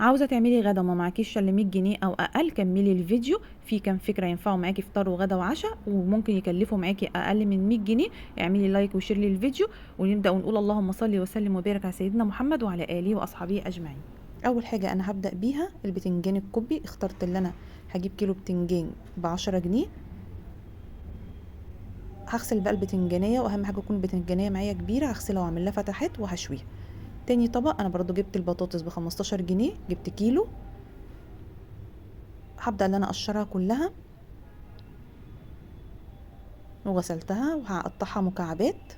عاوزه تعملي غدا وما معكيش الا 100 جنيه او اقل، كملي الفيديو، في كام فكره ينفعوا معاكي فطار وغدا وعشاء وممكن يكلفوا معاكي اقل من 100 جنيه. اعملي لايك وشير للفيديو ونبدا ونقول اللهم صل وسلم وبارك على سيدنا محمد وعلى اله واصحابه اجمعين. اول حاجه انا هبدا بيها البتنجان الكوبي. اخترت اللي انا هجيب كيلو بتنجان ب10 جنيه. هغسل بقى البتنجانيه، واهم حاجه تكون البتنجانيه معايا كبيره، هغسلها واعمل لها فتحات وهشويها. تاني طبق انا برضو جبت البطاطس ب15 جنيه، جبت كيلو. هبدأ ان انا اقشرها كلها وغسلتها وهقطعها مكعبات.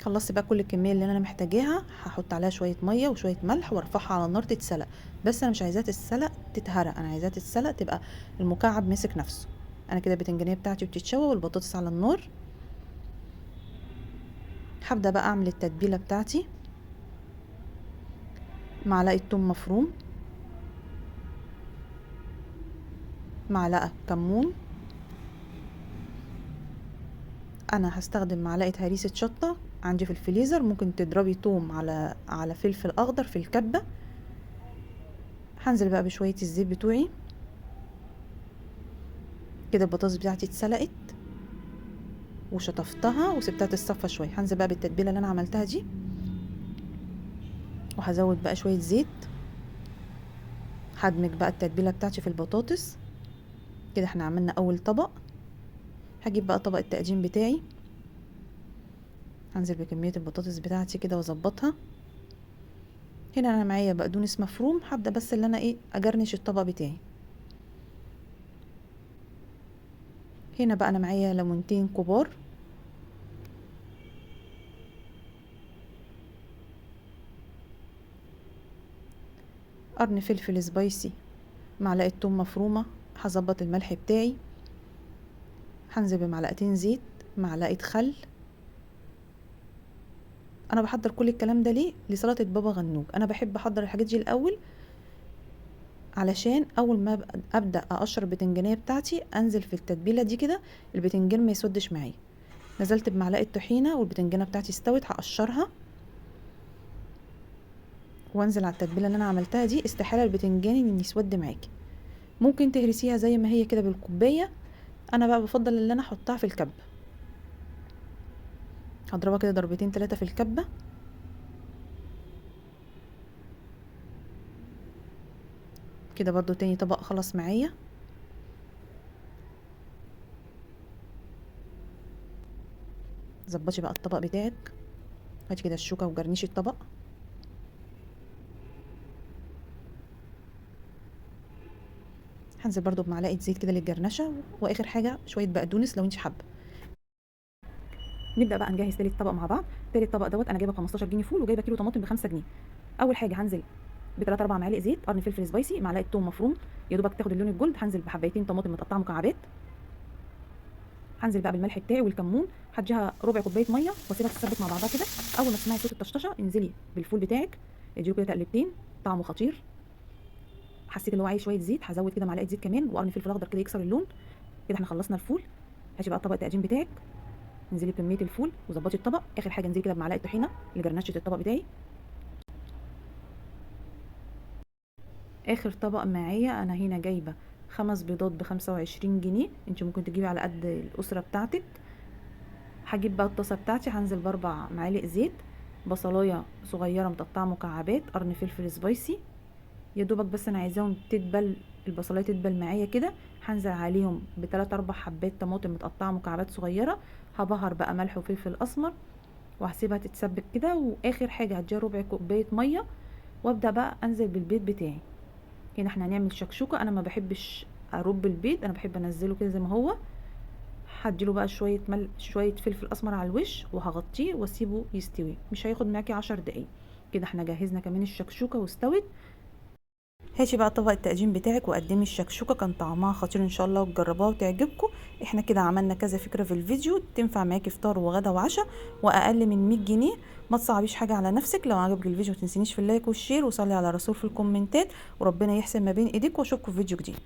خلصت بقى كل الكميه اللي انا محتاجاها، هحط عليها شويه ميه وشويه ملح وارفعها على النار تتسلق. بس انا مش عايزاها تتسلق تتهرى، انا عايزاها تتسلق تبقى المكعب ماسك نفسه. انا كده البتنجانيه بتاعتي بتتشوى والبطاطس على النار. هبدأ بقى اعمل التتبيله بتاعتي. معلقه توم مفروم، معلقه كمون، انا هستخدم معلقه هريسه شطه عندي في الفريزر، ممكن تضربي توم على فلفل اخضر في الكبه. هنزل بقى بشويه الزيت بتوعي. كده البطاطس بتاعتي اتسلقت وشطفتها وسبتها تتصفى شويه. هنزل بقى بالتتبيله اللي انا عملتها دي، وهزود بقى شويه زيت. هدمج بقى التتبيله بتاعتي في البطاطس. كده احنا عملنا اول طبق. هجيب بقى طبق التقديم بتاعي، هنزل بكميه البطاطس بتاعتي كده واظبطها. هنا انا معايا بقدونس مفروم، هبدا بس اللي انا اجرنش الطبق بتاعي. هنا بقى انا معايا ليمونتين كبار، قرن فلفل سبايسي، معلقه توم مفرومه. هظبط الملح بتاعي. هنزل بمعلقتين زيت، معلقه خل. انا بحضر كل الكلام ده ليه؟ لسلطه بابا غنوج. انا بحب احضر الحاجات دي الاول علشان اول ما ابدا اقشر البتنجانيه بتاعتي انزل في التتبيله دي كده البتنجان ما يسودش معايا. نزلت بمعلقه طحينه والبتنجانه بتاعتي استوت، هقشرها وانزل على التتبيله اللي انا عملتها دي. استحاله البتنجان ان يسود معاكي، ممكن تهرسيها زي ما هي كده بالكوبايه. انا بقى بفضل ان انا احطها في الكبه، هضربها كده ضربتين 3 في الكبه. كده برضو تاني طبق خلص معايا. ظبطي بقى الطبق بتاعك، هاتي كده الشوكه وجرنيش الطبق. هنزل برضو بمعلقه زيت كده للجرنشه، واخر حاجه شويه بقدونس لو انت حابه. نبدا بقى نجهز تالت طبق مع بعض. تالت طبق دوت انا جايبه 15 جنيه فول وجايبه كيلو طماطم ب5 جنيه. اول حاجه هنزل ب3 4 معالق زيت، قرن فلفل سبايسي، معلقه توم مفروم يا دوبك تاخد اللون الجولد. هنزل بحبايتين طماطم متقطعه مكعبات. هنزل بقى بالملح بتاعي والكمون، هديها ربع كوبايه ميه واسيبها تتسبك مع بعضها كده. اول ما تسمعي صوت الطشطشه انزلي بالفول بتاعك، اديله كده تقلبتين، طعمه خطير. حسيت اللي هو عايز شويه زيت، هزود كده معلقه زيت كمان وقرن فلفل اخضر كده يكسر اللون. كده احنا خلصنا الفول. هاتي بقى طبق التقديم بتاعك، انزلي بكميه الفول وظبطي الطبق. اخر حاجه انزلي كده بمعلقه طحينه لجرنشه الطبق بتاعي. اخر طبق معايا انا هنا جايبه 5 بيضات ب25 جنيه، انت ممكن تجيبي على قد الاسره بتاعتك. هجيب بقى الطاسه بتاعتي، هنزل ب4 معالق زيت، بصلايه صغيره متقطعه مكعبات، قرن فلفل سبايسي يا دوبك بس انا عايزاهم تدبل، البصلايه تدبل معايا كده. هنزل عليهم ب3 4 حبات طماطم متقطعه مكعبات صغيره. هبهر بقى ملح وفلفل اسمر وهسيبها تتسبك كده. واخر حاجه هديها ربع كوبايه ميه وابدا بقى انزل بالبيض بتاعي. هنا احنا هنعمل شكشوكه، انا ما بحبش ارب البيض، انا بحب انزله كده زي ما هو. هديله بقى شويه فلفل اسمر على الوش وهغطيه واسيبه يستوي، مش هياخد معاكي 10 دقايق. كده احنا جهزنا كمان الشكشوكه واستوت. هاتي بقى طبق التقديم بتاعك وقدمي الشكشوكه، كان طعمها خطير ان شاء الله وتجربوها وتعجبكم. احنا كده عملنا كذا فكره في الفيديو تنفع معاكي فطار وغدا وعشاء واقل من 100 جنيه. ما تصعبيش حاجه على نفسك. لو عجبك الفيديو متنسينيش في اللايك والشير وصلي على الرسول في الكومنتات، وربنا يحسن ما بين ايديك، واشوفكم في فيديو جديد.